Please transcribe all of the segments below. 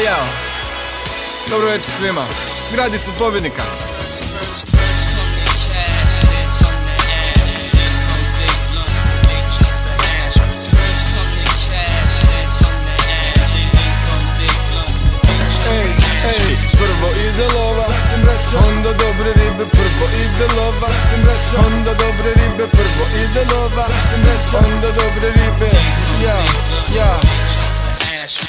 Jao. Dobro večer svima. Grad ispod pobjednika. Prvo ide lova, onda dobre ribe. Prvo ide lova, onda dobre ribe. Prvo ide lova, onda dobre ribe. Ja.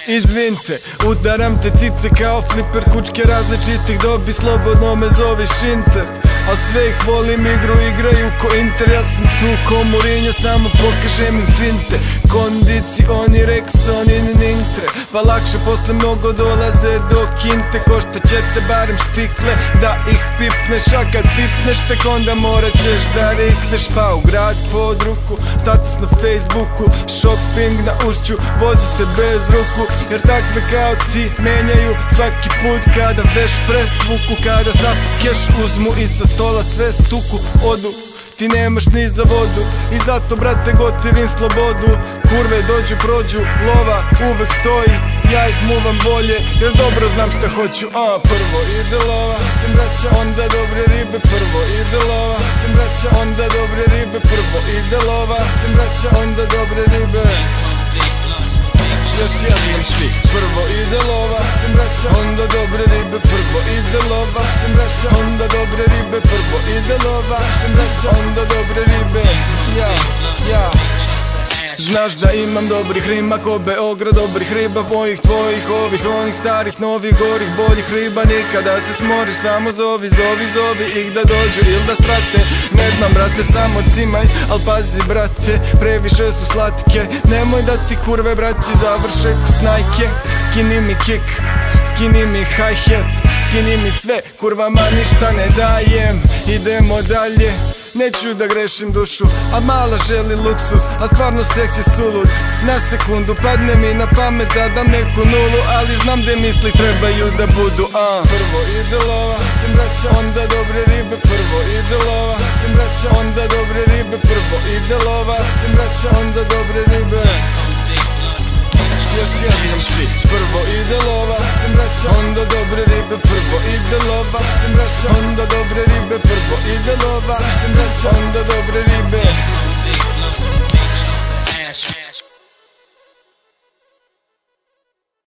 Izvinite, udaram te cice kao fliper, kučke različitih dobi, slobodno me zovi Šinter. A sve ih volim, igraju ko Inter. Ja sam tu ko Mourinho, samo pokažem im finte. Kondicioni, Rexoni, Nintre. Pa lakše posle mnogo dolaze do kinte. Košta će te barem štikle da ih pipneš. A kad pipneš tek onda morat ćeš da rikneš. Pa u grad pod ruku, status na Facebooku, shopping na ušću, vozite bez ruku. Jer takve kao ti menjaju svaki put kada veš presvuku. Kada sapu keš uzmu i sa stola sve stuku odu. Ti nemaš ni za vodu i zato brate gotivim slobodu. Kurve dođu prođu, lova uvek stoji, ja ih muvam bolje jer dobro znam šta hoću. Prvo ide lova, onda dobre ribe. Prvo ide lova, onda dobre ribe. Prvo ide lova, onda dobre ribe. Još jednom svi. Prvo ide lova, onda dobre ribe. Prvo ide lova, onda dobre ribe. Prvo ide lova, onda dobre ribe. Ja. Znaš da imam dobrih rima ko Beograd, dobrih riba, mojih, tvojih, ovih, onih, starih, novih, gorih, boljih riba. Nikada se smoriš, samo zovi ih da dođu ili da svrate. Ne znam brate, samo cimaj, al pazi brate, previše su slatke. Nemoj da ti kurve braći završe ko snajke. Skini mi kick, skini mi hi-hat, skini mi sve, kurvama ništa ne dajem. Idemo dalje, neću da grešim dušu, a mala želi luksus, a stvarno seksi sulud. Na sekundu padne mi na pamet da dam neku nulu, ali znam gde misli trebaju da budu. Prvo ide lova, onda dobre ribe. Prvo ide lova, onda dobre ribe. Prvo ide lova, onda dobre ribe. Još jednom svi. Prvo ide lova, onda dobre ribe. Prvo ide lova, onda dobre ribe. Prvo ide lova, onda dobre ribe.